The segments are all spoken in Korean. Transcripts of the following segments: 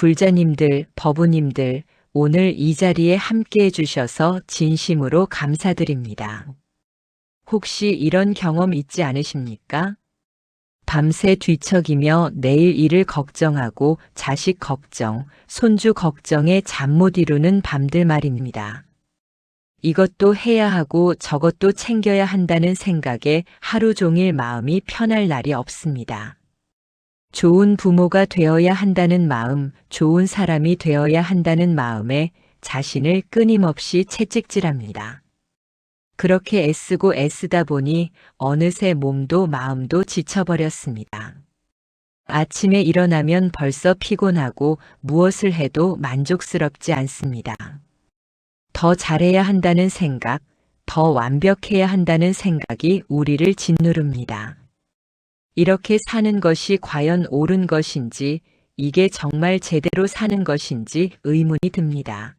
불자님들, 법우님들, 오늘 이 자리에 함께 해주셔서 진심으로 감사드립니다. 혹시 이런 경험 있지 않으십니까? 밤새 뒤척이며 내일 일을 걱정하고 자식 걱정, 손주 걱정에 잠 못 이루는 밤들 말입니다. 이것도 해야 하고 저것도 챙겨야 한다는 생각에 하루 종일 마음이 편할 날이 없습니다. 좋은 부모가 되어야 한다는 마음, 좋은 사람이 되어야 한다는 마음에 자신을 끊임없이 채찍질합니다. 그렇게 애쓰고 애쓰다 보니 어느새 몸도 마음도 지쳐버렸습니다. 아침에 일어나면 벌써 피곤하고 무엇을 해도 만족스럽지 않습니다. 더 잘해야 한다는 생각, 더 완벽해야 한다는 생각이 우리를 짓누릅니다. 이렇게 사는 것이 과연 옳은 것인지, 이게 정말 제대로 사는 것인지 의문이 듭니다.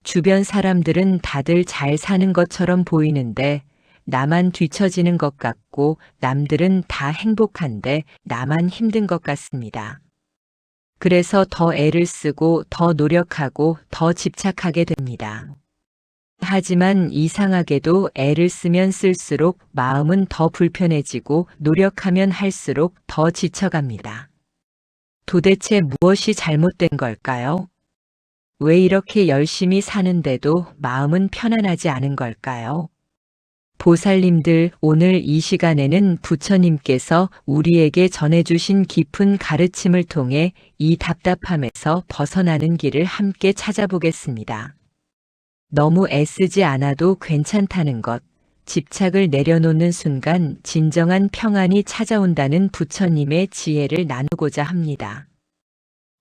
주변 사람들은 다들 잘 사는 것처럼 보이는데 나만 뒤처지는 것 같고 남들은 다 행복한데 나만 힘든 것 같습니다. 그래서 더 애를 쓰고 더 노력하고 더 집착하게 됩니다. 하지만 이상하게도 애를 쓰면 쓸수록 마음은 더 불편해지고 노력하면 할수록 더 지쳐갑니다. 도대체 무엇이 잘못된 걸까요? 왜 이렇게 열심히 사는데도 마음은 편안하지 않은 걸까요? 보살님들, 오늘 이 시간에는 부처님께서 우리에게 전해주신 깊은 가르침을 통해 이 답답함에서 벗어나는 길을 함께 찾아보겠습니다. 너무 애쓰지 않아도 괜찮다는 것, 집착을 내려놓는 순간 진정한 평안이 찾아온다는 부처님의 지혜를 나누고자 합니다.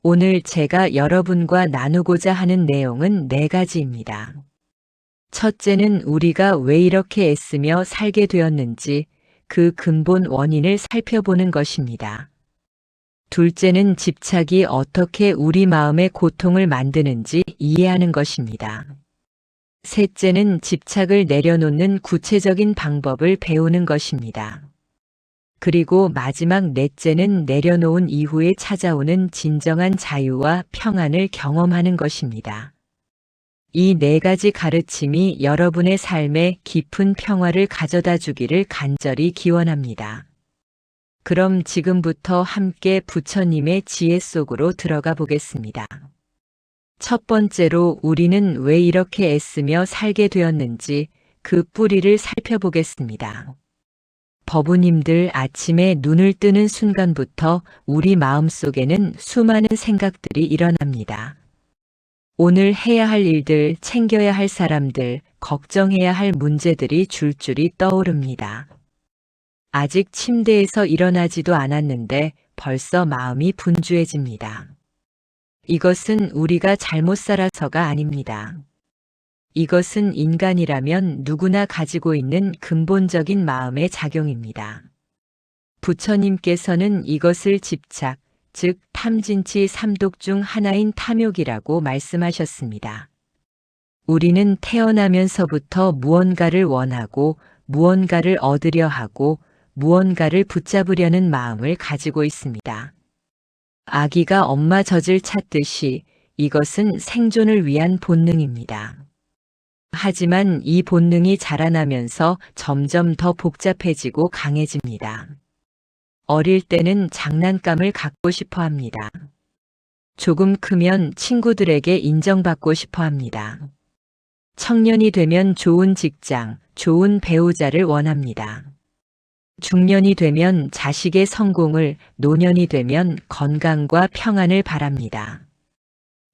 오늘 제가 여러분과 나누고자 하는 내용은 4가지입니다. 첫째는 우리가 왜 이렇게 애쓰며 살게 되었는지 그 근본 원인을 살펴보는 것입니다. 둘째는 집착이 어떻게 우리 마음의 고통을 만드는지 이해하는 것입니다. 셋째는 집착을 내려놓는 구체적인 방법을 배우는 것입니다. 그리고 마지막 넷째는 내려놓은 이후에 찾아오는 진정한 자유와 평안을 경험하는 것입니다. 이 4가지 가르침이 여러분의 삶에 깊은 평화를 가져다 주기를 간절히 기원합니다. 그럼 지금부터 함께 부처님의 지혜 속으로 들어가 보겠습니다. 첫 번째로 우리는 왜 이렇게 애쓰며 살게 되었는지 그 뿌리를 살펴보겠습니다. 법우님들, 아침에 눈을 뜨는 순간부터 우리 마음속에는 수많은 생각들이 일어납니다. 오늘 해야 할 일들, 챙겨야 할 사람들, 걱정해야 할 문제들이 줄줄이 떠오릅니다. 아직 침대에서 일어나지도 않았는데 벌써 마음이 분주해집니다. 이것은 우리가 잘못 살아서가 아닙니다. 이것은 인간이라면 누구나 가지고 있는 근본적인 마음의 작용입니다. 부처님께서는 이것을 집착, 즉 탐진치 3독 중 하나인 탐욕이라고 말씀하셨습니다. 우리는 태어나면서부터 무언가를 원하고 무언가를 얻으려 하고 무언가를 붙잡으려는 마음을 가지고 있습니다. 아기가 엄마 젖을 찾듯이 이것은 생존을 위한 본능입니다. 하지만 이 본능이 자라나면서 점점 더 복잡해지고 강해집니다. 어릴 때는 장난감을 갖고 싶어 합니다. 조금 크면 친구들에게 인정받고 싶어 합니다. 청년이 되면 좋은 직장, 좋은 배우자를 원합니다. 중년이 되면 자식의 성공을, 노년이 되면 건강과 평안을 바랍니다.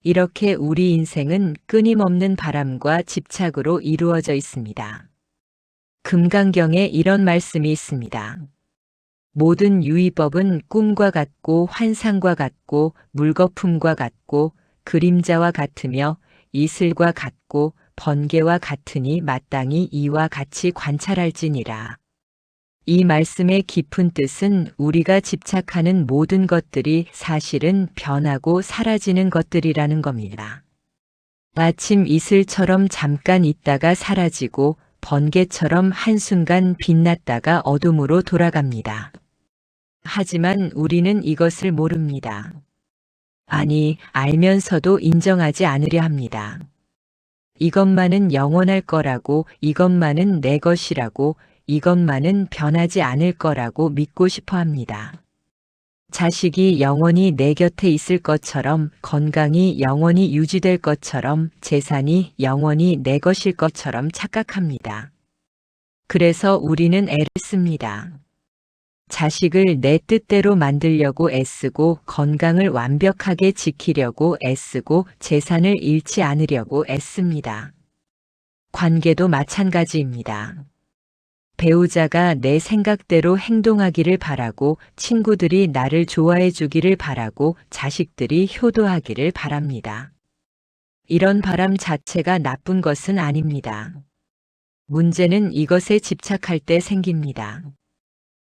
이렇게 우리 인생은 끊임없는 바람과 집착으로 이루어져 있습니다. 금강경에 이런 말씀이 있습니다. 모든 유의법은 꿈과 같고 환상과 같고 물거품과 같고 그림자와 같으며 이슬과 같고 번개와 같으니 마땅히 이와 같이 관찰할지니라. 이 말씀의 깊은 뜻은 우리가 집착하는 모든 것들이 사실은 변하고 사라지는 것들이라는 겁니다. 마침 이슬처럼 잠깐 있다가 사라지고 번개처럼 한순간 빛났다가 어둠으로 돌아갑니다. 하지만 우리는 이것을 모릅니다. 아니, 알면서도 인정하지 않으려 합니다. 이것만은 영원할 거라고, 이것만은 내 것이라고, 이것만은 변하지 않을 거라고 믿고 싶어 합니다. 자식이 영원히 내 곁에 있을 것처럼, 건강이 영원히 유지될 것처럼, 재산이 영원히 내 것일 것처럼 착각합니다. 그래서 우리는 애를 씁니다. 자식을 내 뜻대로 만들려고 애쓰고, 건강을 완벽하게 지키려고 애쓰고, 재산을 잃지 않으려고 애씁니다. 관계도 마찬가지입니다. 배우자가 내 생각대로 행동하기를 바라고, 친구들이 나를 좋아해 주기를 바라고, 자식들이 효도하기를 바랍니다. 이런 바람 자체가 나쁜 것은 아닙니다. 문제는 이것에 집착할 때 생깁니다.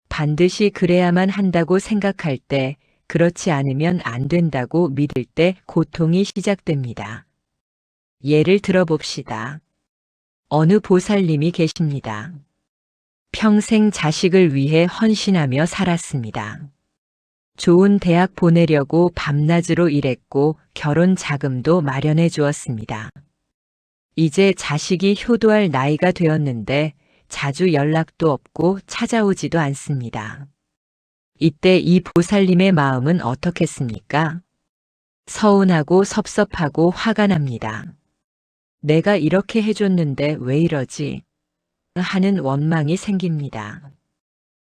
반드시 그래야만 한다고 생각할 때, 그렇지 않으면 안 된다고 믿을 때 고통이 시작됩니다. 예를 들어봅시다. 어느 보살님이 계십니다. 평생 자식을 위해 헌신하며 살았습니다. 좋은 대학 보내려고 밤낮으로 일했고 결혼 자금도 마련해 주었습니다. 이제 자식이 효도할 나이가 되었는데 자주 연락도 없고 찾아오지도 않습니다. 이때 이 보살님의 마음은 어떻겠습니까? 서운하고 섭섭하고 화가 납니다. 내가 이렇게 해줬는데 왜 이러지? 하는 원망이 생깁니다.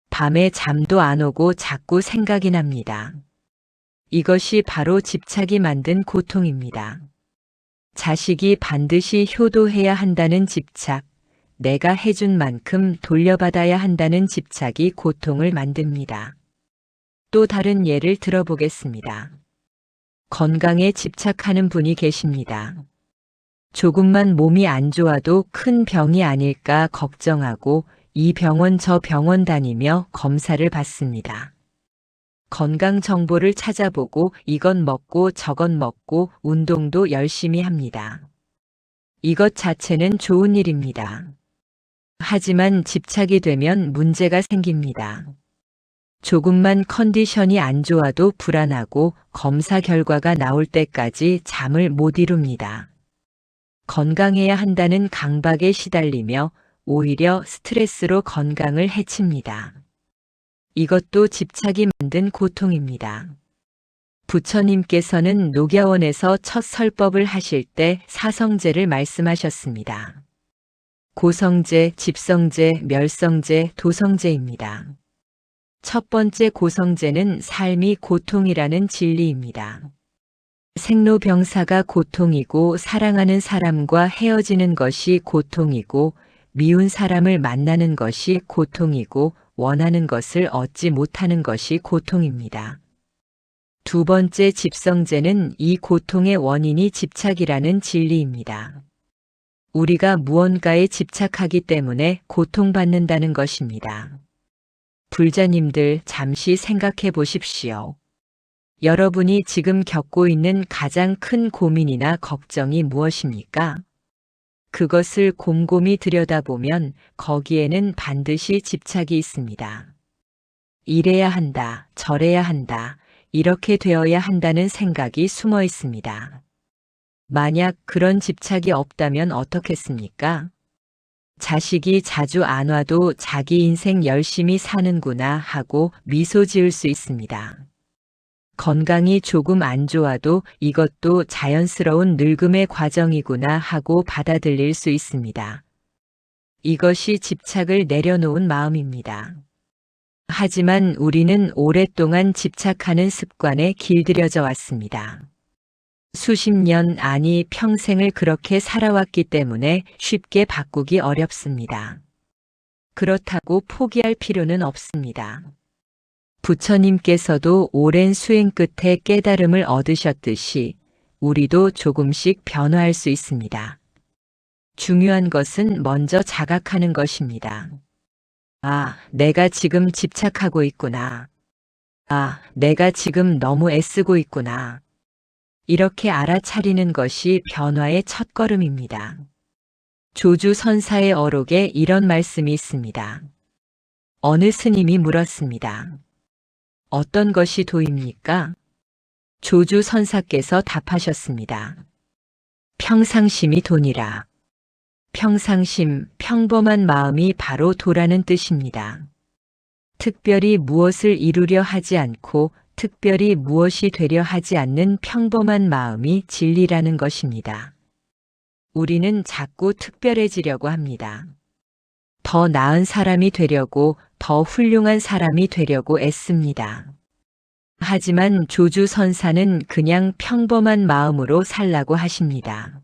밤에 잠도 안 오고 자꾸 생각이 납니다. 이것이 바로 집착이 만든 고통입니다. 자식이 반드시 효도해야 한다는 집착, 내가 해준 만큼 돌려받아야 한다는 집착이 고통을 만듭니다. 또 다른 예를 들어보겠습니다. 건강에 집착하는 분이 계십니다. 조금만 몸이 안 좋아도 큰 병이 아닐까 걱정하고 이 병원 저 병원 다니며 검사를 받습니다. 건강 정보를 찾아보고 이건 먹고 저건 먹고 운동도 열심히 합니다. 이것 자체는 좋은 일입니다. 하지만 집착이 되면 문제가 생깁니다. 조금만 컨디션이 안 좋아도 불안하고 검사 결과가 나올 때까지 잠을 못 이룹니다. 건강해야 한다는 강박에 시달리며 오히려 스트레스로 건강을 해칩니다. 이것도 집착이 만든 고통입니다. 부처님께서는 녹야원에서 첫 설법을 하실 때 사성제를 말씀하셨습니다. 고성제, 집성제, 멸성제, 도성제입니다. 첫 번째 고성제는 삶이 고통이라는 진리입니다. 생로병사가 고통이고 사랑하는 사람과 헤어지는 것이 고통이고 미운 사람을 만나는 것이 고통이고 원하는 것을 얻지 못하는 것이 고통입니다. 두 번째 집성제는 이 고통의 원인이 집착이라는 진리입니다. 우리가 무언가에 집착하기 때문에 고통받는다는 것입니다. 불자님들 잠시 생각해 보십시오. 여러분이 지금 겪고 있는 가장 큰 고민이나 걱정이 무엇입니까? 그것을 곰곰이 들여다보면 거기에는 반드시 집착이 있습니다. 이래야 한다, 저래야 한다, 이렇게 되어야 한다는 생각이 숨어 있습니다. 만약 그런 집착이 없다면 어떻겠습니까? 자식이 자주 안 와도 자기 인생 열심히 사는구나 하고 미소 지을 수 있습니다. 건강이 조금 안 좋아도 이것도 자연스러운 늙음의 과정이구나 하고 받아들일 수 있습니다. 이것이 집착을 내려놓은 마음입니다. 하지만 우리는 오랫동안 집착하는 습관에 길들여져 왔습니다. 수십 년, 아니 평생을 그렇게 살아왔기 때문에 쉽게 바꾸기 어렵습니다. 그렇다고 포기할 필요는 없습니다. 부처님께서도 오랜 수행 끝에 깨달음을 얻으셨듯이 우리도 조금씩 변화할 수 있습니다. 중요한 것은 먼저 자각하는 것입니다. 아, 내가 지금 집착하고 있구나. 아, 내가 지금 너무 애쓰고 있구나. 이렇게 알아차리는 것이 변화의 첫걸음입니다. 조주선사의 어록에 이런 말씀이 있습니다. 어느 스님이 물었습니다. 어떤 것이 도입니까? 조주 선사께서 답하셨습니다. 평상심이 돈이라. 평상심, 평범한 마음이 바로 도라는 뜻입니다. 특별히 무엇을 이루려 하지 않고 특별히 무엇이 되려 하지 않는 평범한 마음이 진리라는 것입니다. 우리는 자꾸 특별해지려고 합니다. 더 나은 사람이 되려고, 더 훌륭한 사람이 되려고 애씁니다. 하지만 조주 선사는 그냥 평범한 마음으로 살라고 하십니다.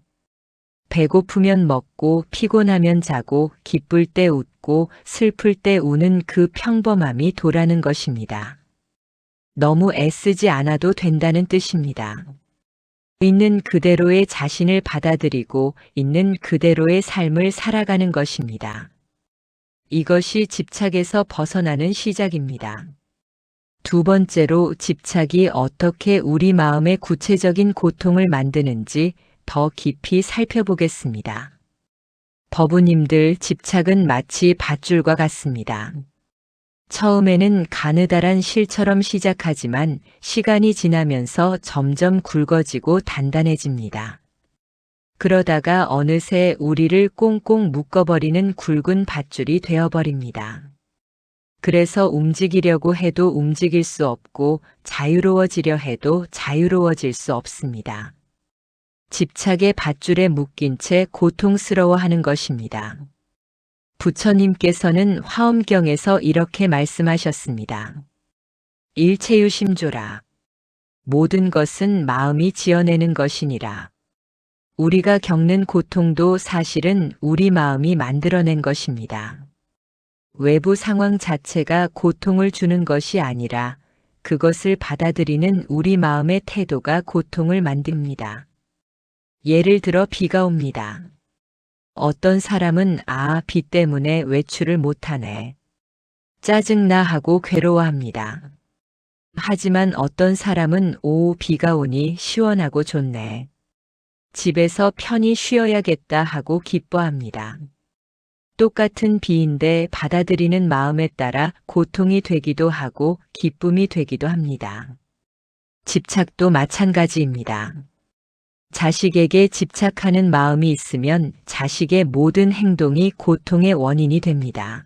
배고프면 먹고, 피곤하면 자고, 기쁠 때 웃고, 슬플 때 우는 그 평범함이 도라는 것입니다. 너무 애쓰지 않아도 된다는 뜻입니다. 있는 그대로의 자신을 받아들이고 있는 그대로의 삶을 살아가는 것입니다. 이것이 집착에서 벗어나는 시작입니다. 두 번째로 집착이 어떻게 우리 마음의 구체적인 고통을 만드는지 더 깊이 살펴보겠습니다. 법우님들, 집착은 마치 밧줄과 같습니다. 처음에는 가느다란 실처럼 시작하지만 시간이 지나면서 점점 굵어지고 단단해집니다. 그러다가 어느새 우리를 꽁꽁 묶어버리는 굵은 밧줄이 되어버립니다. 그래서 움직이려고 해도 움직일 수 없고 자유로워지려 해도 자유로워질 수 없습니다. 집착의 밧줄에 묶인 채 고통스러워하는 것입니다. 부처님께서는 화엄경에서 이렇게 말씀하셨습니다. 일체유심조라. 모든 것은 마음이 지어내는 것이니라. 우리가 겪는 고통도 사실은 우리 마음이 만들어낸 것입니다. 외부 상황 자체가 고통을 주는 것이 아니라 그것을 받아들이는 우리 마음의 태도가 고통을 만듭니다. 예를 들어 비가 옵니다. 어떤 사람은 비 때문에 외출을 못하네. 짜증나 하고 괴로워합니다. 하지만 어떤 사람은 비가 오니 시원하고 좋네. 집에서 편히 쉬어야겠다 하고 기뻐합니다. 똑같은 비인데 받아들이는 마음에 따라 고통이 되기도 하고 기쁨이 되기도 합니다. 집착도 마찬가지입니다. 자식에게 집착하는 마음이 있으면 자식의 모든 행동이 고통의 원인이 됩니다.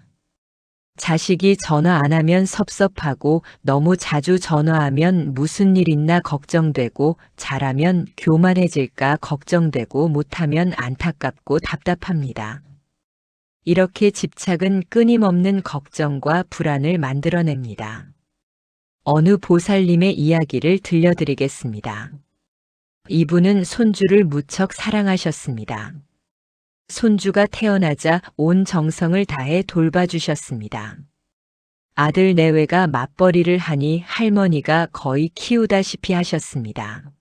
자식이 전화 안 하면 섭섭하고 너무 자주 전화하면 무슨 일 있나 걱정되고 잘하면 교만해질까 걱정되고 못하면 안타깝고 답답합니다. 이렇게 집착은 끊임없는 걱정과 불안을 만들어냅니다. 어느 보살님의 이야기를 들려드리겠습니다. 이분은 손주를 무척 사랑하셨습니다. 손주가 태어나자 온 정성을 다해 돌봐주셨습니다. 아들 내외가 맞벌이를 하니 할머니가 거의 키우다시피 하셨습니다.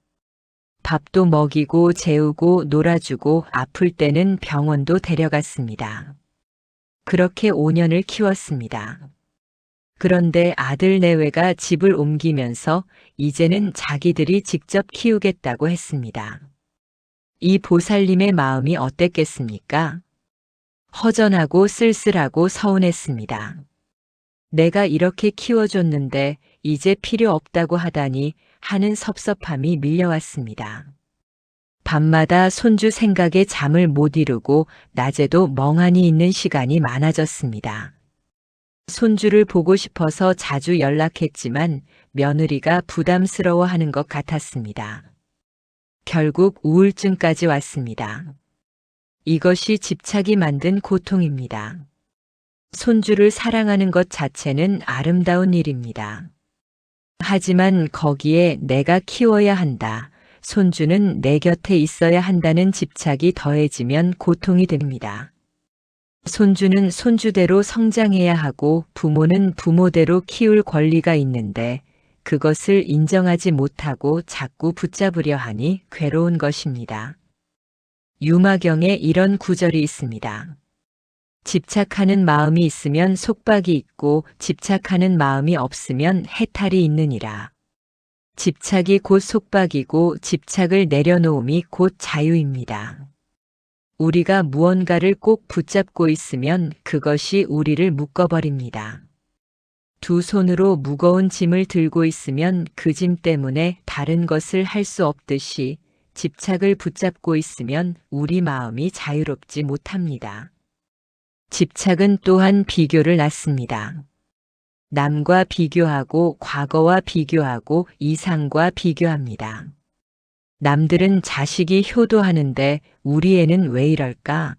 밥도 먹이고 재우고 놀아주고 아플 때는 병원도 데려갔습니다. 그렇게 5년을 키웠습니다. 그런데 아들 내외가 집을 옮기면서 이제는 자기들이 직접 키우겠다고 했습니다. 이 보살님의 마음이 어땠겠습니까? 허전하고 쓸쓸하고 서운했습니다. 내가 이렇게 키워줬는데 이제 필요 없다고 하다니 하는 섭섭함이 밀려왔습니다. 밤마다 손주 생각에 잠을 못 이루고 낮에도 멍하니 있는 시간이 많아졌습니다. 손주를 보고 싶어서 자주 연락했지만 며느리가 부담스러워하는 것 같았습니다. 결국 우울증까지 왔습니다. 이것이 집착이 만든 고통입니다. 손주를 사랑하는 것 자체는 아름다운 일입니다. 하지만 거기에 내가 키워야 한다, 손주는 내 곁에 있어야 한다는 집착이 더해지면 고통이 됩니다. 손주는 손주대로 성장해야 하고 부모는 부모대로 키울 권리가 있는데 그것을 인정하지 못하고 자꾸 붙잡으려 하니 괴로운 것입니다. 유마경에 이런 구절이 있습니다. 집착하는 마음이 있으면 속박이 있고 집착하는 마음이 없으면 해탈이 있느니라. 집착이 곧 속박이고 집착을 내려놓음이 곧 자유입니다. 우리가 무언가를 꼭 붙잡고 있으면 그것이 우리를 묶어버립니다. 두 손으로 무거운 짐을 들고 있으면 그 짐 때문에 다른 것을 할 수 없듯이 집착을 붙잡고 있으면 우리 마음이 자유롭지 못합니다. 집착은 또한 비교를 낳습니다. 남과 비교하고 과거와 비교하고 이상과 비교합니다. 남들은 자식이 효도하는데 우리 애는 왜 이럴까?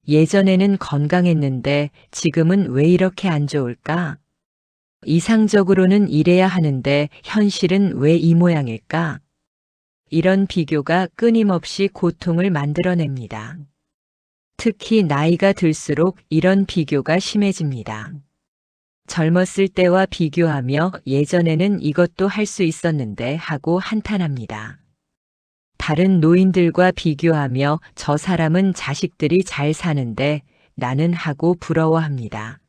예전에는 건강했는데 지금은 왜 이렇게 안 좋을까? 이상적으로는 이래야 하는데 현실은 왜 이 모양일까? 이런 비교가 끊임없이 고통을 만들어냅니다. 특히 나이가 들수록 이런 비교가 심해집니다. 젊었을 때와 비교하며 예전에는 이것도 할 수 있었는데 하고 한탄합니다. 다른 노인들과 비교하며 저 사람은 자식들이 잘 사는데 나는 하고 부러워합니다.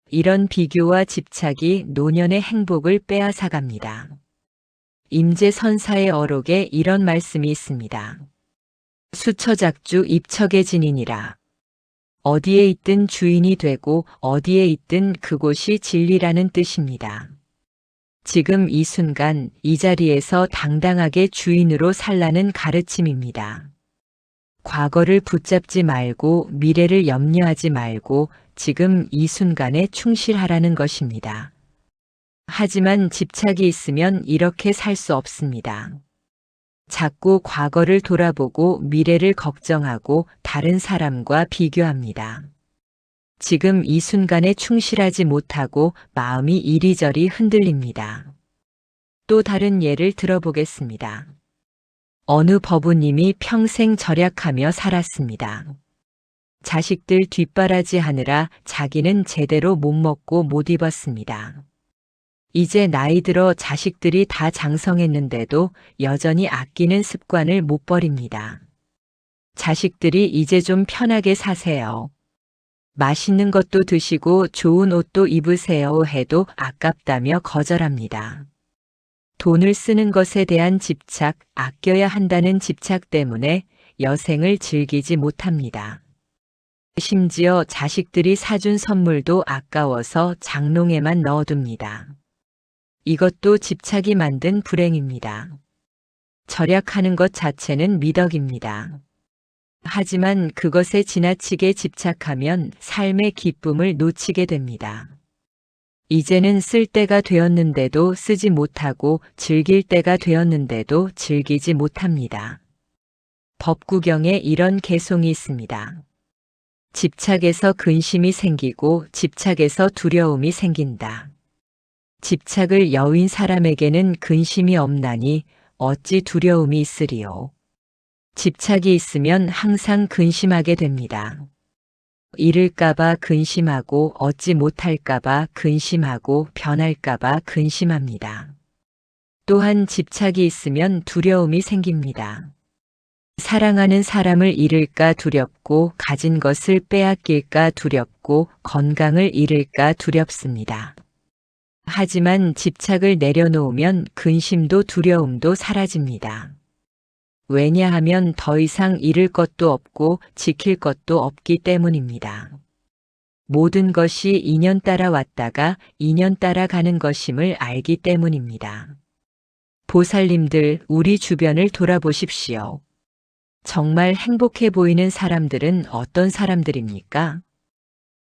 이런 비교와 집착이 노년의 행복을 빼앗아갑니다. 임재선사의 어록에 이런 말씀이 있습니다. 수처작주 입척의 진인이라. 어디에 있든 주인이 되고 어디에 있든 그곳이 진리라는 뜻입니다. 지금 이 순간 이 자리에서 당당하게 주인으로 살라는 가르침입니다. 과거를 붙잡지 말고 미래를 염려하지 말고 지금 이 순간에 충실하라는 것입니다. 하지만 집착이 있으면 이렇게 살 수 없습니다. 자꾸 과거를 돌아보고 미래를 걱정하고 다른 사람과 비교합니다. 지금 이 순간에 충실하지 못하고 마음이 이리저리 흔들립니다. 또 다른 예를 들어보겠습니다. 어느 법우님이 평생 절약하며 살았습니다. 자식들 뒷바라지 하느라 자기는 제대로 못 먹고 못 입었습니다. 이제 나이 들어 자식들이 다 장성했는데도 여전히 아끼는 습관을 못 버립니다. 자식들이 이제 좀 편하게 사세요. 맛있는 것도 드시고 좋은 옷도 입으세요 해도 아깝다며 거절합니다. 돈을 쓰는 것에 대한 집착, 아껴야 한다는 집착 때문에 여생을 즐기지 못합니다. 심지어 자식들이 사준 선물도 아까워서 장롱에만 넣어둡니다. 이것도 집착이 만든 불행입니다. 절약하는 것 자체는 미덕입니다. 하지만 그것에 지나치게 집착하면 삶의 기쁨을 놓치게 됩니다. 이제는 쓸 때가 되었는데도 쓰지 못하고 즐길 때가 되었는데도 즐기지 못합니다. 법구경에 이런 개송이 있습니다. 집착에서 근심이 생기고 집착에서 두려움이 생긴다. 집착을 여윈 사람에게는 근심이 없나니 어찌 두려움이 있으리요. 집착이 있으면 항상 근심하게 됩니다. 잃을까봐 근심하고 얻지 못할까봐 근심하고 변할까봐 근심합니다. 또한 집착이 있으면 두려움이 생깁니다. 사랑하는 사람을 잃을까 두렵고 가진 것을 빼앗길까 두렵고 건강을 잃을까 두렵습니다. 하지만 집착을 내려놓으면 근심도 두려움도 사라집니다. 왜냐하면 더 이상 잃을 것도 없고 지킬 것도 없기 때문입니다. 모든 것이 인연 따라 왔다가 인연 따라 가는 것임을 알기 때문입니다. 보살님들, 우리 주변을 돌아보십시오. 정말 행복해 보이는 사람들은 어떤 사람들입니까?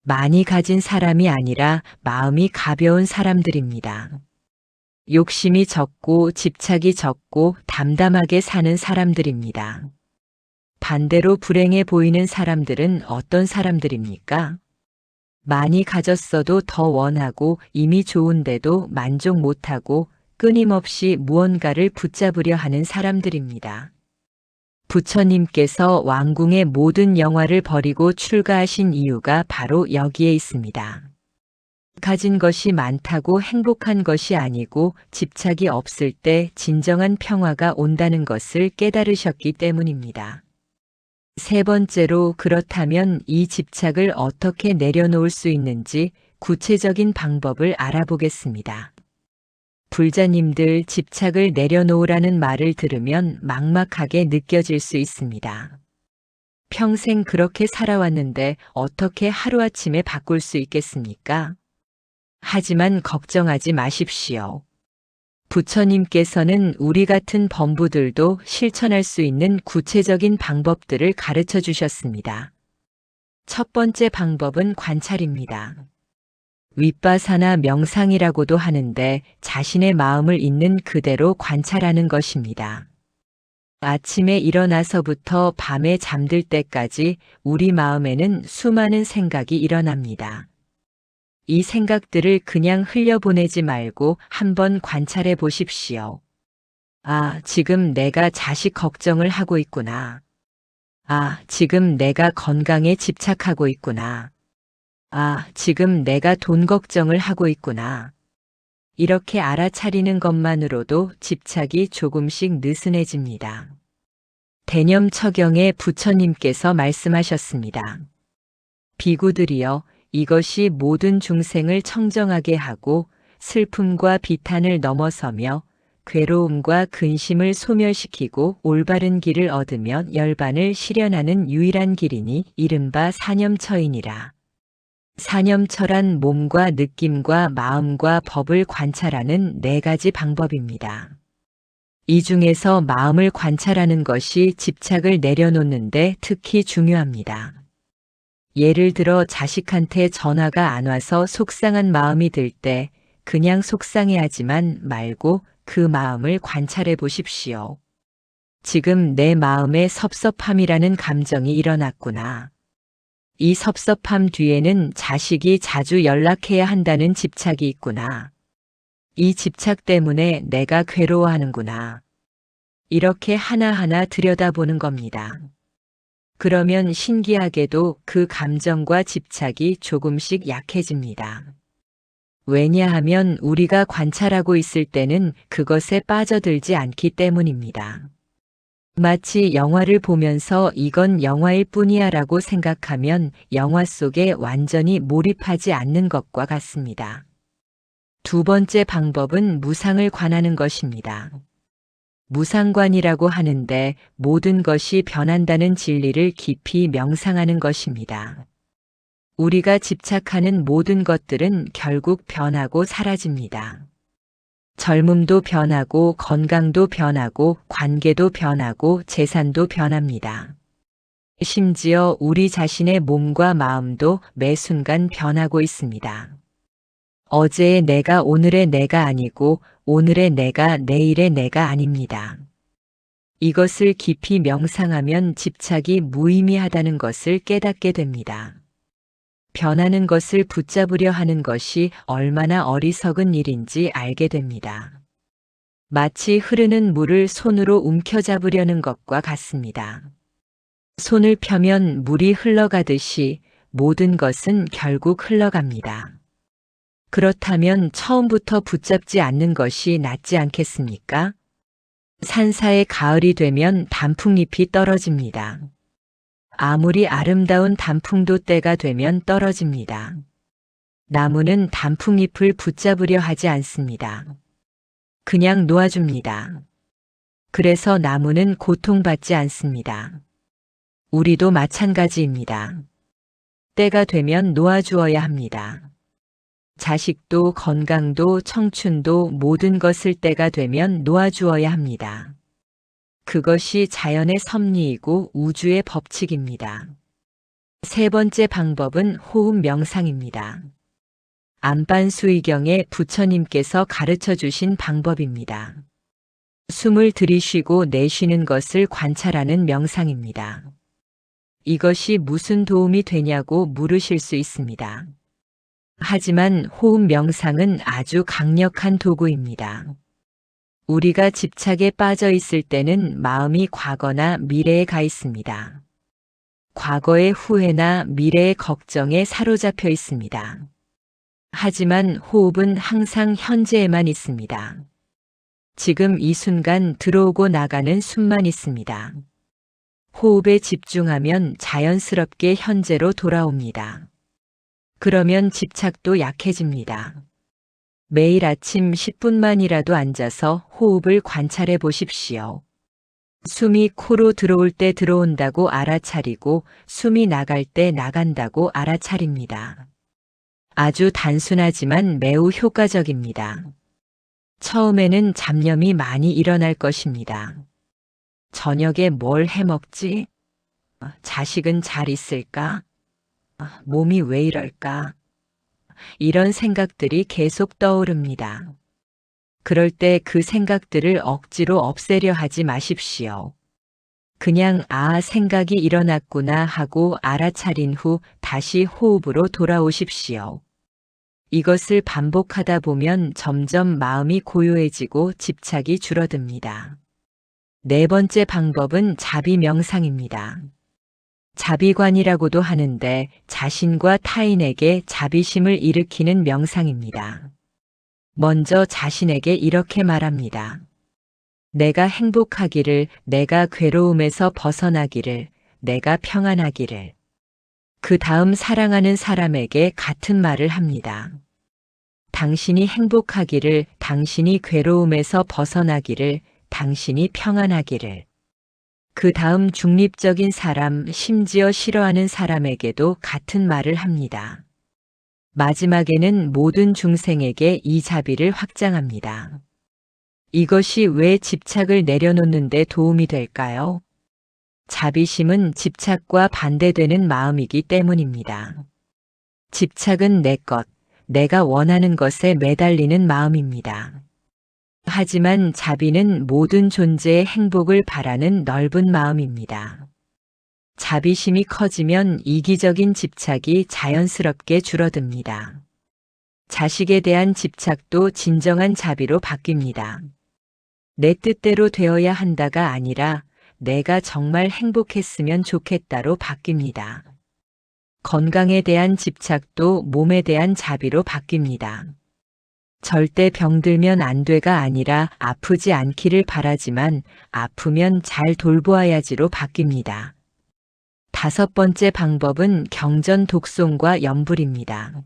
많이 가진 사람이 아니라 마음이 가벼운 사람들입니다. 욕심이 적고 집착이 적고 담담하게 사는 사람들입니다. 반대로 불행해 보이는 사람들은 어떤 사람들입니까? 많이 가졌어도 더 원하고 이미 좋은데도 만족 못하고 끊임없이 무언가를 붙잡으려 하는 사람들입니다. 부처님께서 왕궁의 모든 영화를 버리고 출가하신 이유가 바로 여기에 있습니다. 가진 것이 많다고 행복한 것이 아니고 집착이 없을 때 진정한 평화가 온다는 것을 깨달으셨기 때문입니다. 세 번째로, 그렇다면 이 집착을 어떻게 내려놓을 수 있는지 구체적인 방법을 알아보겠습니다. 불자님들, 집착을 내려놓으라는 말을 들으면 막막하게 느껴질 수 있습니다. 평생 그렇게 살아왔는데 어떻게 하루아침에 바꿀 수 있겠습니까? 하지만 걱정하지 마십시오. 부처님께서는 우리 같은 범부들도 실천할 수 있는 구체적인 방법들을 가르쳐 주셨습니다. 첫 번째 방법은 관찰입니다. 윗바사나 명상이라고도 하는데 자신의 마음을 있는 그대로 관찰하는 것입니다. 아침에 일어나서부터 밤에 잠들 때까지 우리 마음에는 수많은 생각이 일어납니다. 이 생각들을 그냥 흘려보내지 말고 한번 관찰해 보십시오. 아, 지금 내가 자식 걱정을 하고 있구나. 아, 지금 내가 건강에 집착하고 있구나. 아, 지금 내가 돈 걱정을 하고 있구나. 이렇게 알아차리는 것만으로도 집착이 조금씩 느슨해집니다. 대념처경에 부처님께서 말씀하셨습니다. 비구들이여, 이것이 모든 중생을 청정하게 하고 슬픔과 비탄을 넘어서며 괴로움과 근심을 소멸시키고 올바른 길을 얻으며 열반을 실현하는 유일한 길이니 이른바 사념처이니라. 사념처란 몸과 느낌과 마음과 법을 관찰하는 4가지 방법입니다. 이 중에서 마음을 관찰하는 것이 집착을 내려놓는데 특히 중요합니다. 예를 들어 자식한테 전화가 안 와서 속상한 마음이 들 때 그냥 속상해하지만 말고 그 마음을 관찰해 보십시오. 지금 내 마음에 섭섭함이라는 감정이 일어났구나. 이 섭섭함 뒤에는 자식이 자주 연락해야 한다는 집착이 있구나. 이 집착 때문에 내가 괴로워하는구나. 이렇게 하나하나 들여다보는 겁니다. 그러면 신기하게도 그 감정과 집착이 조금씩 약해집니다. 왜냐하면 우리가 관찰하고 있을 때는 그것에 빠져들지 않기 때문입니다. 마치 영화를 보면서 이건 영화일 뿐이야 라고 생각하면 영화 속에 완전히 몰입하지 않는 것과 같습니다. 두 번째 방법은 무상을 관하는 것입니다. 무상관이라고 하는데 모든 것이 변한다는 진리를 깊이 명상하는 것입니다. 우리가 집착하는 모든 것들은 결국 변하고 사라집니다. 젊음도 변하고 건강도 변하고 관계도 변하고 재산도 변합니다. 심지어 우리 자신의 몸과 마음도 매 순간 변하고 있습니다. 어제의 내가 오늘의 내가 아니고 오늘의 내가 내일의 내가 아닙니다. 이것을 깊이 명상하면 집착이 무의미하다는 것을 깨닫게 됩니다. 변하는 것을 붙잡으려 하는 것이 얼마나 어리석은 일인지 알게 됩니다. 마치 흐르는 물을 손으로 움켜잡으려는 것과 같습니다. 손을 펴면 물이 흘러가듯이 모든 것은 결국 흘러갑니다. 그렇다면 처음부터 붙잡지 않는 것이 낫지 않겠습니까? 산사의 가을이 되면 단풍잎이 떨어집니다. 아무리 아름다운 단풍도 때가 되면 떨어집니다. 나무는 단풍잎을 붙잡으려 하지 않습니다. 그냥 놓아줍니다. 그래서 나무는 고통받지 않습니다. 우리도 마찬가지입니다. 때가 되면 놓아주어야 합니다. 자식도 건강도 청춘도 모든 것을 때가 되면 놓아주어야 합니다. 그것이 자연의 섭리이고 우주의 법칙입니다. 세 번째 방법은 호흡 명상입니다. 안반수의경에 부처님께서 가르쳐 주신 방법입니다. 숨을 들이쉬고 내쉬는 것을 관찰하는 명상입니다. 이것이 무슨 도움이 되냐고 물으실 수 있습니다. 하지만 호흡 명상은 아주 강력한 도구입니다. 우리가 집착에 빠져 있을 때는 마음이 과거나 미래에 가 있습니다. 과거의 후회나 미래의 걱정에 사로잡혀 있습니다. 하지만 호흡은 항상 현재에만 있습니다. 지금 이 순간 들어오고 나가는 숨만 있습니다. 호흡에 집중하면 자연스럽게 현재로 돌아옵니다. 그러면 집착도 약해집니다. 매일 아침 10분만이라도 앉아서 호흡을 관찰해 보십시오. 숨이 코로 들어올 때 들어온다고 알아차리고 숨이 나갈 때 나간다고 알아차립니다. 아주 단순하지만 매우 효과적입니다. 처음에는 잡념이 많이 일어날 것입니다. 저녁에 뭘 해 먹지? 자식은 잘 있을까? 몸이 왜 이럴까? 이런 생각들이 계속 떠오릅니다. 그럴 때 그 생각들을 억지로 없애려 하지 마십시오. 그냥 생각이 일어났구나 하고 알아차린 후 다시 호흡으로 돌아오십시오. 이것을 반복하다 보면 점점 마음이 고요해지고 집착이 줄어듭니다. 네 번째 방법은 자비 명상입니다. 자비관이라고도 하는데 자신과 타인에게 자비심을 일으키는 명상입니다. 먼저 자신에게 이렇게 말합니다. 내가 행복하기를, 내가 괴로움에서 벗어나기를, 내가 평안하기를. 그 다음 사랑하는 사람에게 같은 말을 합니다. 당신이 행복하기를, 당신이 괴로움에서 벗어나기를, 당신이 평안하기를. 그 다음 중립적인 사람, 심지어 싫어하는 사람에게도 같은 말을 합니다. 마지막에는 모든 중생에게 이 자비를 확장합니다. 이것이 왜 집착을 내려놓는데 도움이 될까요? 자비심은 집착과 반대되는 마음이기 때문입니다. 집착은 내 것, 내가 원하는 것에 매달리는 마음입니다. 하지만 자비는 모든 존재의 행복을 바라는 넓은 마음입니다. 자비심이 커지면 이기적인 집착이 자연스럽게 줄어듭니다. 자식에 대한 집착도 진정한 자비로 바뀝니다. 내 뜻대로 되어야 한다가 아니라 내가 정말 행복했으면 좋겠다로 바뀝니다. 건강에 대한 집착도 몸에 대한 자비로 바뀝니다. 절대 병들면 안 돼가 아니라 아프지 않기를 바라지만 아프면 잘 돌보아야지로 바뀝니다. 다섯 번째 방법은 경전 독송과 염불입니다.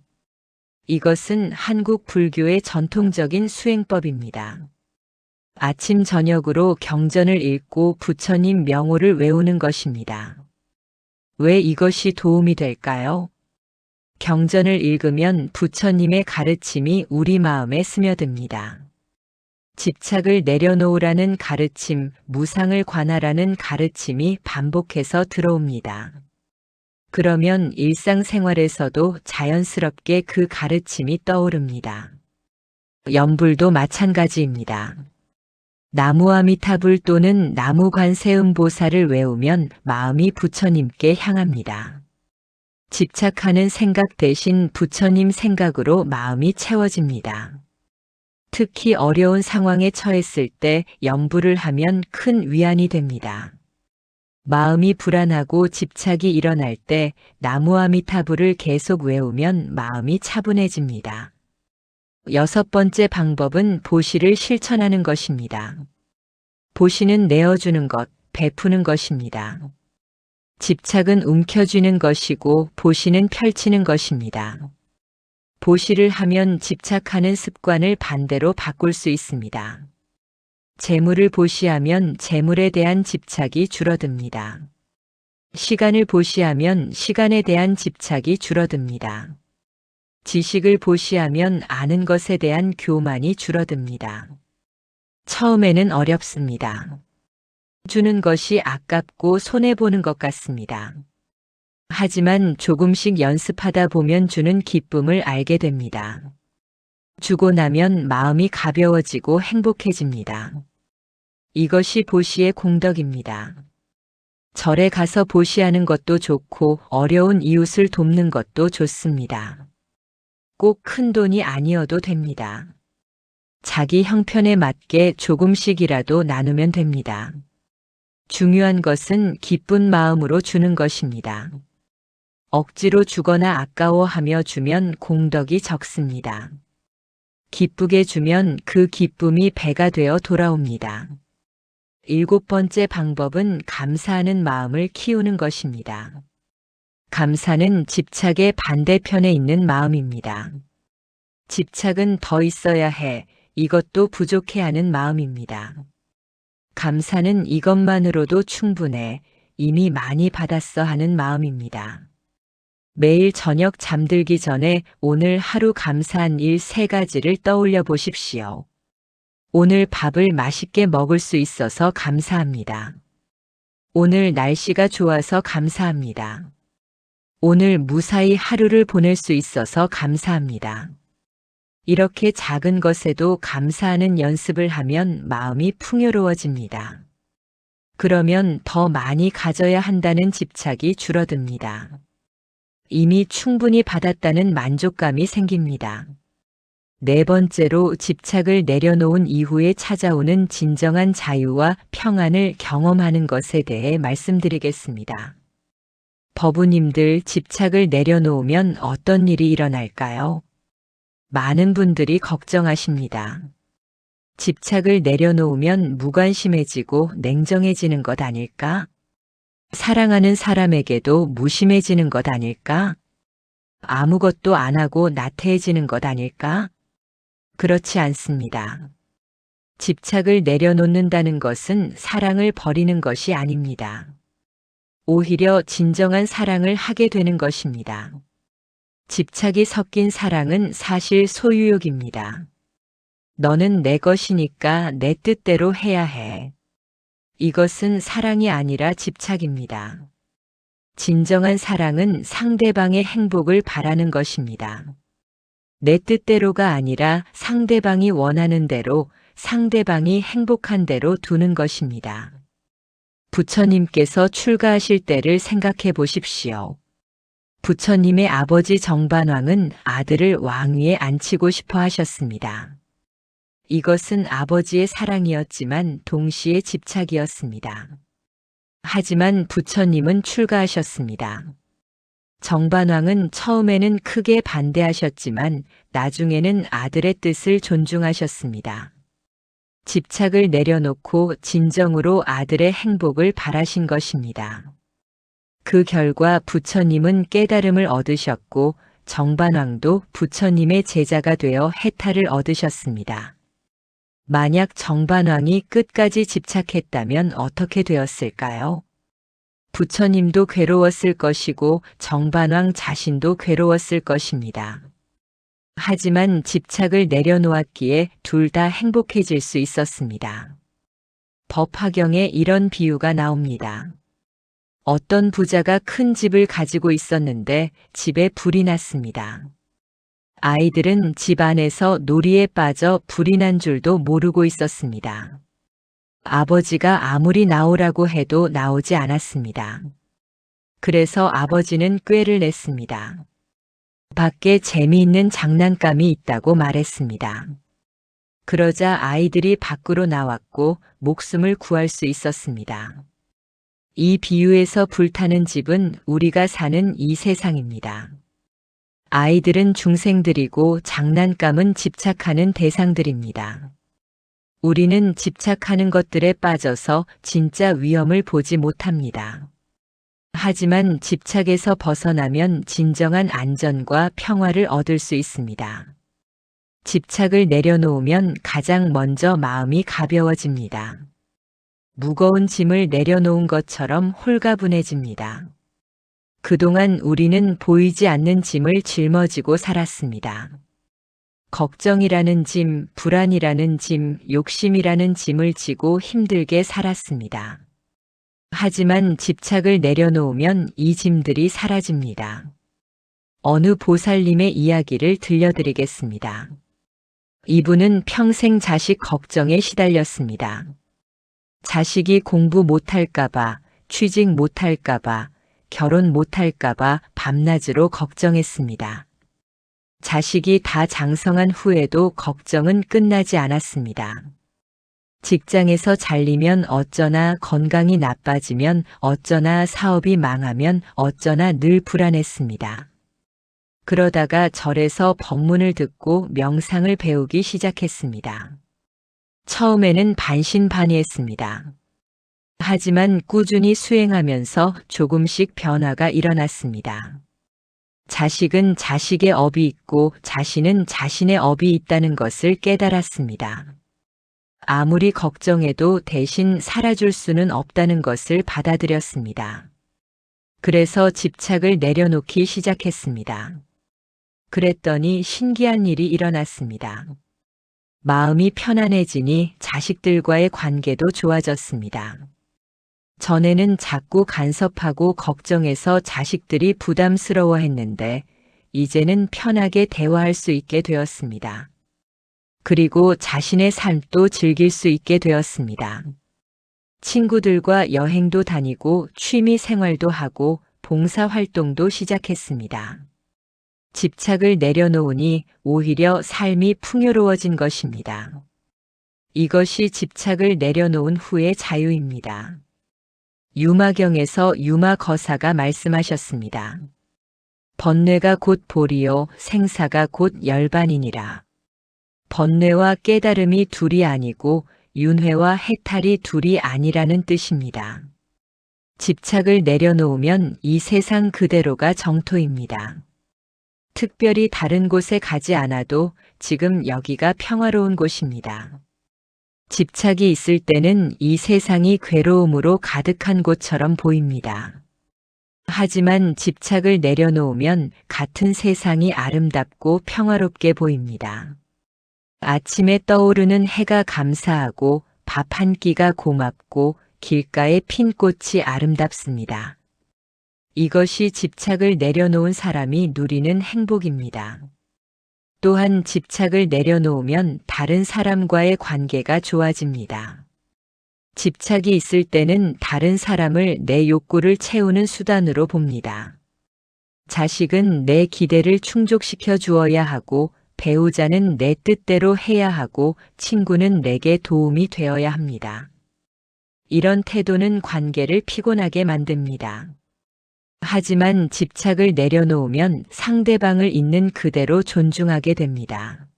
이것은 한국 불교의 전통적인 수행법입니다. 아침 저녁으로 경전을 읽고 부처님 명호를 외우는 것입니다. 왜 이것이 도움이 될까요? 경전을 읽으면 부처님의 가르침이 우리 마음에 스며듭니다. 집착을 내려놓으라는 가르침, 무상을 관하라는 가르침이 반복해서 들어옵니다. 그러면 일상생활에서도 자연스럽게 그 가르침이 떠오릅니다. 염불도 마찬가지입니다. 나무아미타불 또는 나무관세음보살을 외우면 마음이 부처님께 향합니다. 집착하는 생각 대신 부처님 생각으로 마음이 채워집니다. 특히 어려운 상황에 처했을 때 염불을 하면 큰 위안이 됩니다. 마음이 불안하고 집착이 일어날 때 나무아미타불을 계속 외우면 마음이 차분해집니다. 여섯 번째 방법은 보시를 실천하는 것입니다. 보시는 내어주는 것, 베푸는 것입니다. 집착은 움켜쥐는 것이고 보시는 펼치는 것입니다. 보시를 하면 집착하는 습관을 반대로 바꿀 수 있습니다. 재물을 보시하면 재물에 대한 집착이 줄어듭니다. 시간을 보시하면 시간에 대한 집착이 줄어듭니다. 지식을 보시하면 아는 것에 대한 교만이 줄어듭니다. 처음에는 어렵습니다. 주는 것이 아깝고 손해보는 것 같습니다. 하지만 조금씩 연습하다 보면 주는 기쁨을 알게 됩니다. 주고 나면 마음이 가벼워지고 행복해집니다. 이것이 보시의 공덕입니다. 절에 가서 보시하는 것도 좋고 어려운 이웃을 돕는 것도 좋습니다. 꼭 큰 돈이 아니어도 됩니다. 자기 형편에 맞게 조금씩이라도 나누면 됩니다. 중요한 것은 기쁜 마음으로 주는 것입니다. 억지로 주거나 아까워하며 주면 공덕이 적습니다. 기쁘게 주면 그 기쁨이 배가 되어 돌아옵니다. 일곱 번째 방법은 감사하는 마음을 키우는 것입니다. 감사는 집착의 반대편에 있는 마음입니다. 집착은 더 있어야 해, 이것도 부족해 하는 마음입니다. 감사는 이것만으로도 충분해, 이미 많이 받았어 하는 마음입니다. 매일 저녁 잠들기 전에 오늘 하루 감사한 일 3가지를 떠올려 보십시오. 오늘 밥을 맛있게 먹을 수 있어서 감사합니다. 오늘 날씨가 좋아서 감사합니다. 오늘 무사히 하루를 보낼 수 있어서 감사합니다. 이렇게 작은 것에도 감사하는 연습을 하면 마음이 풍요로워집니다. 그러면 더 많이 가져야 한다는 집착이 줄어듭니다. 이미 충분히 받았다는 만족감이 생깁니다. 4번째로 집착을 내려놓은 이후에 찾아오는 진정한 자유와 평안을 경험하는 것에 대해 말씀드리겠습니다. 법우님들, 집착을 내려놓으면 어떤 일이 일어날까요? 많은 분들이 걱정하십니다. 집착을 내려놓으면 무관심해지고 냉정해지는 것 아닐까? 사랑하는 사람에게도 무심해지는 것 아닐까? 아무것도 안 하고 나태해지는 것 아닐까? 그렇지 않습니다. 집착을 내려놓는다는 것은 사랑을 버리는 것이 아닙니다. 오히려 진정한 사랑을 하게 되는 것입니다. 집착이 섞인 사랑은 사실 소유욕입니다. 너는 내 것이니까 내 뜻대로 해야 해. 이것은 사랑이 아니라 집착입니다. 진정한 사랑은 상대방의 행복을 바라는 것입니다. 내 뜻대로가 아니라 상대방이 원하는 대로, 상대방이 행복한 대로 두는 것입니다. 부처님께서 출가하실 때를 생각해 보십시오. 부처님의 아버지 정반왕은 아들을 왕위에 앉히고 싶어 하셨습니다. 이것은 아버지의 사랑이었지만 동시에 집착이었습니다. 하지만 부처님은 출가하셨습니다. 정반왕은 처음에는 크게 반대하셨지만 나중에는 아들의 뜻을 존중하셨습니다. 집착을 내려놓고 진정으로 아들의 행복을 바라신 것입니다. 그 결과 부처님은 깨달음을 얻으셨고 정반왕도 부처님의 제자가 되어 해탈을 얻으셨습니다. 만약 정반왕이 끝까지 집착했다면 어떻게 되었을까요? 부처님도 괴로웠을 것이고 정반왕 자신도 괴로웠을 것입니다. 하지만 집착을 내려놓았기에 둘 다 행복해질 수 있었습니다. 법화경에 이런 비유가 나옵니다. 어떤 부자가 큰 집을 가지고 있었는데 집에 불이 났습니다. 아이들은 집 안에서 놀이에 빠져 불이 난 줄도 모르고 있었습니다. 아버지가 아무리 나오라고 해도 나오지 않았습니다. 그래서 아버지는 꾀를 냈습니다. 밖에 재미있는 장난감이 있다고 말했습니다. 그러자 아이들이 밖으로 나왔고 목숨을 구할 수 있었습니다. 이 비유에서 불타는 집은 우리가 사는 이 세상입니다. 아이들은 중생들이고 장난감은 집착하는 대상들입니다. 우리는 집착하는 것들에 빠져서 진짜 위험을 보지 못합니다. 하지만 집착에서 벗어나면 진정한 안전과 평화를 얻을 수 있습니다. 집착을 내려놓으면 가장 먼저 마음이 가벼워집니다. 무거운 짐을 내려놓은 것처럼 홀가분해집니다. 그동안 우리는 보이지 않는 짐을 짊어지고 살았습니다. 걱정이라는 짐, 불안이라는 짐, 욕심이라는 짐을 지고 힘들게 살았습니다. 하지만 집착을 내려놓으면 이 짐들이 사라집니다. 어느 보살님의 이야기를 들려드리겠습니다. 이분은 평생 자식 걱정에 시달렸습니다. 자식이 공부 못할까봐, 취직 못할까봐, 결혼 못할까봐 밤낮으로 걱정했습니다. 자식이 다 장성한 후에도 걱정은 끝나지 않았습니다. 직장에서 잘리면 어쩌나, 건강이 나빠지면 어쩌나, 사업이 망하면 어쩌나 늘 불안했습니다. 그러다가 절에서 법문을 듣고 명상을 배우기 시작했습니다. 처음에는 반신반의했습니다. 하지만 꾸준히 수행하면서 조금씩 변화가 일어났습니다. 자식은 자식의 업이 있고 자신은 자신의 업이 있다는 것을 깨달았습니다. 아무리 걱정해도 대신 살아줄 수는 없다는 것을 받아들였습니다. 그래서 집착을 내려놓기 시작했습니다. 그랬더니 신기한 일이 일어났습니다. 마음이 편안해지니 자식들과의 관계도 좋아졌습니다. 전에는 자꾸 간섭하고 걱정해서 자식들이 부담스러워했는데 이제는 편하게 대화할 수 있게 되었습니다. 그리고 자신의 삶도 즐길 수 있게 되었습니다. 친구들과 여행도 다니고 취미 생활도 하고 봉사 활동도 시작했습니다. 집착을 내려놓으니 오히려 삶이 풍요로워진 것입니다. 이것이 집착을 내려놓은 후의 자유입니다. 유마경에서 유마거사가 말씀하셨습니다. 번뇌가 곧 보리요 생사가 곧 열반이니라. 번뇌와 깨달음이 둘이 아니고 윤회와 해탈이 둘이 아니라는 뜻입니다. 집착을 내려놓으면 이 세상 그대로가 정토입니다. 특별히 다른 곳에 가지 않아도 지금 여기가 평화로운 곳입니다. 집착이 있을 때는 이 세상이 괴로움으로 가득한 곳처럼 보입니다. 하지만 집착을 내려놓으면 같은 세상이 아름답고 평화롭게 보입니다. 아침에 떠오르는 해가 감사하고 밥 한 끼가 고맙고 길가에 핀 꽃이 아름답습니다. 이것이 집착을 내려놓은 사람이 누리는 행복입니다. 또한 집착을 내려놓으면 다른 사람과의 관계가 좋아집니다. 집착이 있을 때는 다른 사람을 내 욕구를 채우는 수단으로 봅니다. 자식은 내 기대를 충족시켜 주어야 하고 배우자는 내 뜻대로 해야 하고 친구는 내게 도움이 되어야 합니다. 이런 태도는 관계를 피곤하게 만듭니다. 하지만 집착을 내려놓으면 상대방을 있는 그대로 존중하게 됩니다.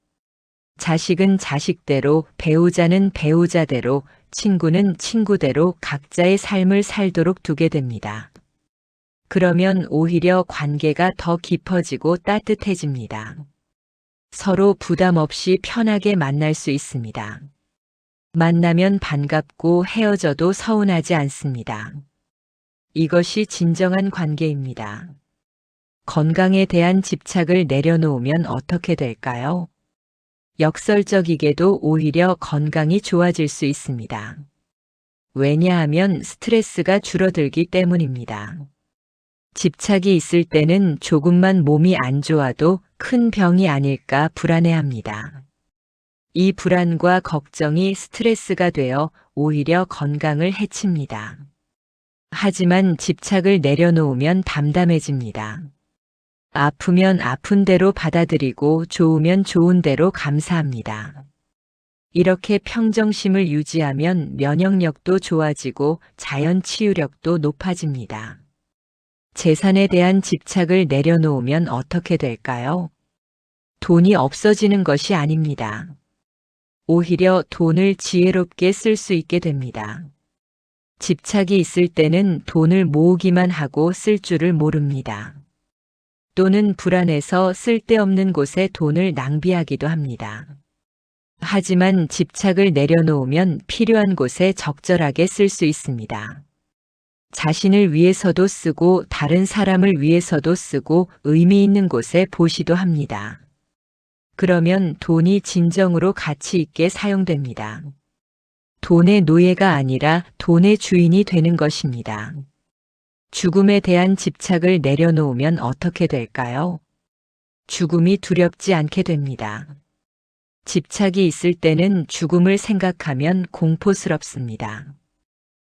자식은 자식대로, 배우자는 배우자대로, 친구는 친구대로 각자의 삶을 살도록 두게 됩니다. 그러면 오히려 관계가 더 깊어지고 따뜻해집니다. 서로 부담 없이 편하게 만날 수 있습니다. 만나면 반갑고 헤어져도 서운하지 않습니다. 이것이 진정한 관계입니다. 건강에 대한 집착을 내려놓으면 어떻게 될까요? 역설적이게도 오히려 건강이 좋아질 수 있습니다. 왜냐하면 스트레스가 줄어들기 때문입니다. 집착이 있을 때는 조금만 몸이 안 좋아도 큰 병이 아닐까 불안해합니다. 이 불안과 걱정이 스트레스가 되어 오히려 건강을 해칩니다. 하지만 집착을 내려놓으면 담담해집니다. 아프면 아픈 대로 받아들이고 좋으면 좋은 대로 감사합니다. 이렇게 평정심을 유지하면 면역력도 좋아지고 자연 치유력도 높아집니다. 재산에 대한 집착을 내려놓으면 어떻게 될까요? 돈이 없어지는 것이 아닙니다. 오히려 돈을 지혜롭게 쓸 수 있게 됩니다. 집착이 있을 때는 돈을 모으기만 하고 쓸 줄을 모릅니다. 또는 불안해서 쓸데없는 곳에 돈을 낭비하기도 합니다. 하지만 집착을 내려놓으면 필요한 곳에 적절하게 쓸 수 있습니다. 자신을 위해서도 쓰고 다른 사람을 위해서도 쓰고 의미 있는 곳에 보시도 합니다. 그러면 돈이 진정으로 가치 있게 사용됩니다. 돈의 노예가 아니라 돈의 주인이 되는 것입니다. 죽음에 대한 집착을 내려놓으면 어떻게 될까요? 죽음이 두렵지 않게 됩니다. 집착이 있을 때는 죽음을 생각하면 공포스럽습니다.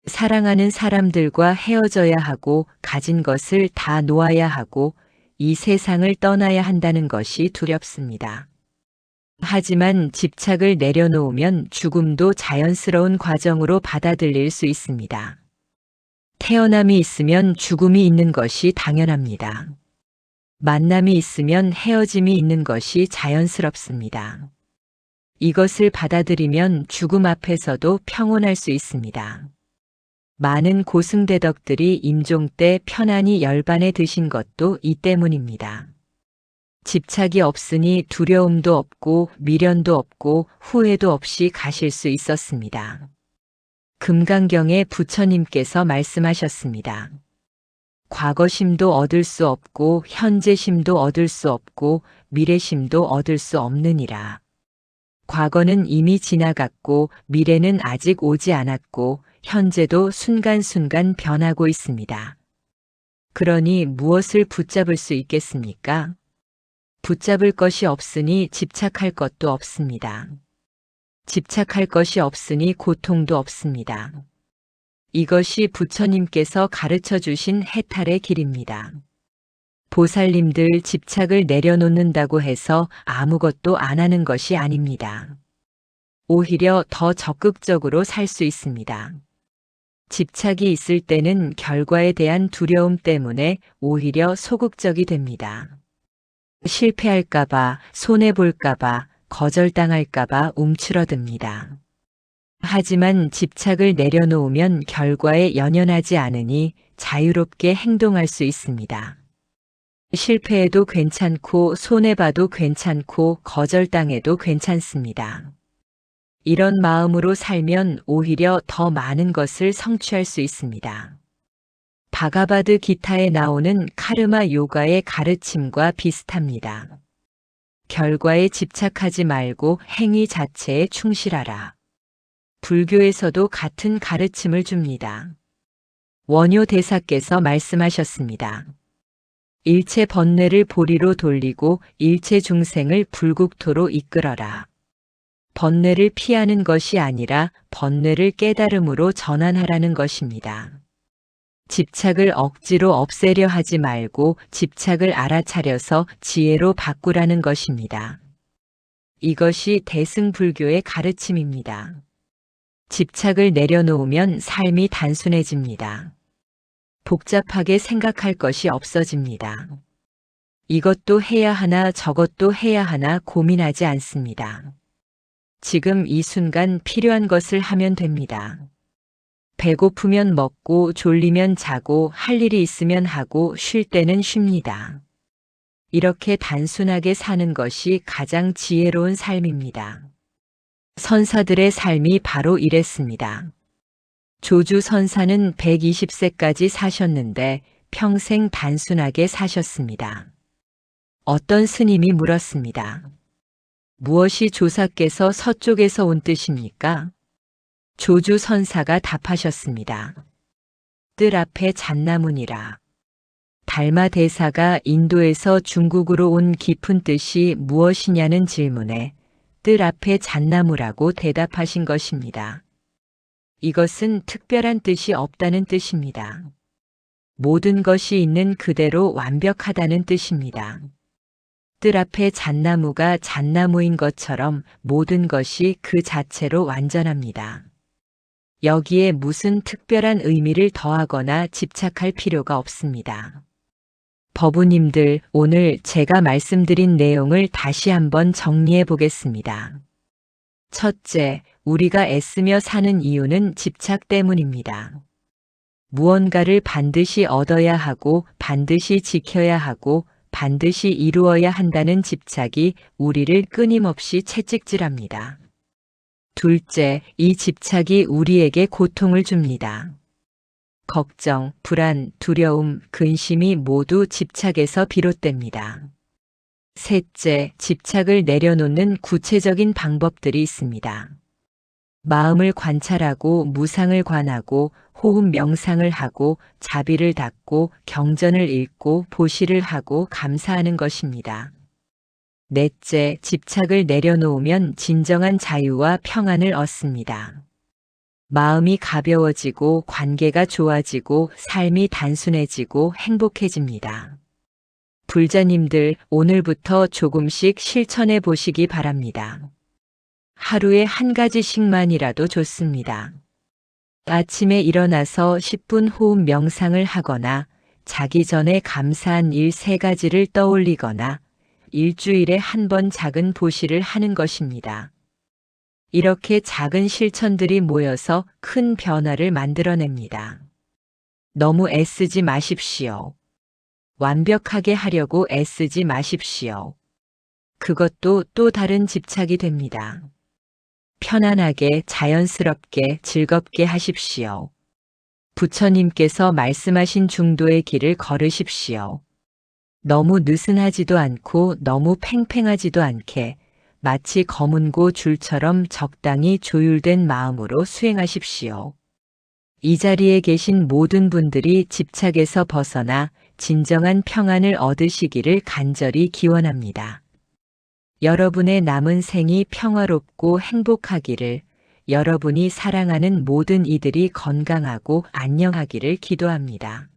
사랑하는 사람들과 헤어져야 하고 가진 것을 다 놓아야 하고 이 세상을 떠나야 한다는 것이 두렵습니다. 하지만 집착을 내려놓으면 죽음도 자연스러운 과정으로 받아들일 수 있습니다. 태어남이 있으면 죽음이 있는 것이 당연합니다. 만남이 있으면 헤어짐이 있는 것이 자연스럽습니다. 이것을 받아들이면 죽음 앞에서도 평온할 수 있습니다. 많은 고승대덕들이 임종 때 편안히 열반에 드신 것도 이 때문입니다. 집착이 없으니 두려움도 없고 미련도 없고 후회도 없이 가실 수 있었습니다. 금강경에 부처님께서 말씀하셨습니다. 과거심도 얻을 수 없고 현재심도 얻을 수 없고 미래심도 얻을 수 없느니라. 과거는 이미 지나갔고 미래는 아직 오지 않았고 현재도 순간순간 변하고 있습니다. 그러니 무엇을 붙잡을 수 있겠습니까? 붙잡을 것이 없으니 집착할 것도 없습니다. 집착할 것이 없으니 고통도 없습니다. 이것이 부처님께서 가르쳐 주신 해탈의 길입니다. 보살님들 집착을 내려놓는다고 해서 아무것도 안 하는 것이 아닙니다. 오히려 더 적극적으로 살 수 있습니다. 집착이 있을 때는 결과에 대한 두려움 때문에 오히려 소극적이 됩니다. 실패할까봐, 손해볼까봐, 거절당할까봐 움츠러듭니다. 하지만 집착을 내려놓으면 결과에 연연하지 않으니 자유롭게 행동할 수 있습니다. 실패해도 괜찮고 손해봐도 괜찮고 거절당해도 괜찮습니다. 이런 마음으로 살면 오히려 더 많은 것을 성취할 수 있습니다. 바가바드 기타에 나오는 카르마 요가의 가르침과 비슷합니다. 결과에 집착하지 말고 행위 자체에 충실하라. 불교에서도 같은 가르침을 줍니다. 원효 대사께서 말씀하셨습니다. 일체 번뇌를 보리로 돌리고 일체 중생을 불국토로 이끌어라. 번뇌를 피하는 것이 아니라 번뇌를 깨달음으로 전환하라는 것입니다. 집착을 억지로 없애려 하지 말고 집착을 알아차려서 지혜로 바꾸라는 것입니다. 이것이 대승불교의 가르침입니다. 집착을 내려놓으면 삶이 단순해집니다. 복잡하게 생각할 것이 없어집니다. 이것도 해야 하나 저것도 해야 하나 고민하지 않습니다. 지금 이 순간 필요한 것을 하면 됩니다. 배고프면 먹고 졸리면 자고 할 일이 있으면 하고 쉴 때는 쉽니다. 이렇게 단순하게 사는 것이 가장 지혜로운 삶입니다. 선사들의 삶이 바로 이랬습니다. 조주 선사는 120세까지 사셨는데 평생 단순하게 사셨습니다. 어떤 스님이 물었습니다. 무엇이 조사께서 서쪽에서 온 뜻입니까? 조주 선사가 답하셨습니다. 뜰 앞에 잣나무니라. 달마 대사가 인도에서 중국으로 온 깊은 뜻이 무엇이냐는 질문에 뜰 앞에 잣나무라고 대답하신 것입니다. 이것은 특별한 뜻이 없다는 뜻입니다. 모든 것이 있는 그대로 완벽하다는 뜻입니다. 뜰 앞에 잣나무가 잣나무인 것처럼 모든 것이 그 자체로 완전합니다. 여기에 무슨 특별한 의미를 더하거나 집착할 필요가 없습니다. 법우님들, 오늘 제가 말씀드린 내용을 다시 한번 정리해 보겠습니다. 첫째, 우리가 애쓰며 사는 이유는 집착 때문입니다. 무언가를 반드시 얻어야 하고 반드시 지켜야 하고 반드시 이루어야 한다는 집착이 우리를 끊임없이 채찍질합니다. 둘째, 이 집착이 우리에게 고통을 줍니다. 걱정, 불안, 두려움, 근심이 모두 집착에서 비롯됩니다. 셋째, 집착을 내려놓는 구체적인 방법들이 있습니다. 마음을 관찰하고 무상을 관하고 호흡 명상을 하고 자비를 닦고 경전을 읽고 보시를 하고 감사하는 것입니다. 넷째, 집착을 내려놓으면 진정한 자유와 평안을 얻습니다. 마음이 가벼워지고 관계가 좋아지고 삶이 단순해지고 행복해집니다. 불자님들, 오늘부터 조금씩 실천해 보시기 바랍니다. 하루에 한 가지씩만이라도 좋습니다. 아침에 일어나서 10분 호흡 명상을 하거나 자기 전에 감사한 일 3가지를 떠올리거나 일주일에 한 번 작은 보시를 하는 것입니다. 이렇게 작은 실천들이 모여서 큰 변화를 만들어냅니다. 너무 애쓰지 마십시오. 완벽하게 하려고 애쓰지 마십시오. 그것도 또 다른 집착이 됩니다. 편안하게 자연스럽게 즐겁게 하십시오. 부처님께서 말씀하신 중도의 길을 걸으십시오. 너무 느슨하지도 않고 너무 팽팽하지도 않게 마치 검은고 줄처럼 적당히 조율된 마음으로 수행하십시오. 이 자리에 계신 모든 분들이 집착에서 벗어나 진정한 평안을 얻으시기를 간절히 기원합니다. 여러분의 남은 생이 평화롭고 행복하기를, 여러분이 사랑하는 모든 이들이 건강하고 안녕하기를 기도합니다.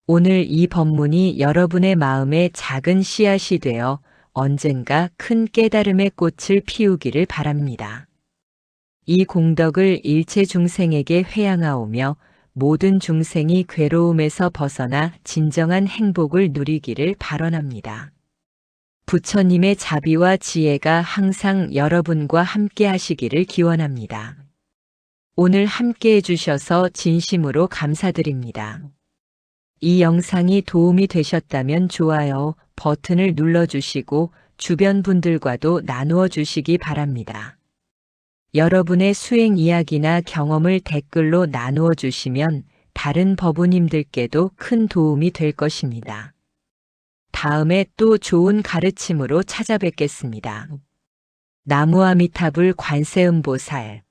오늘 이 법문이 여러분의 마음에 작은 씨앗이 되어 언젠가 큰 깨달음의 꽃을 피우기를 바랍니다. 이 공덕을 일체 중생에게 회양하오며 모든 중생이 괴로움에서 벗어나 진정한 행복을 누리기를 발언합니다. 부처님의 자비와 지혜가 항상 여러분과 함께 하시기를 기원합니다. 오늘 함께 해주셔서 진심으로 감사드립니다. 이 영상이 도움이 되셨다면 좋아요 버튼을 눌러주시고 주변 분들과도 나누어 주시기 바랍니다. 여러분의 수행 이야기나 경험을 댓글로 나누어 주시면 다른 법우님들께도 큰 도움이 될 것입니다. 다음에 또 좋은 가르침으로 찾아뵙겠습니다. 나무아미타불 관세음보살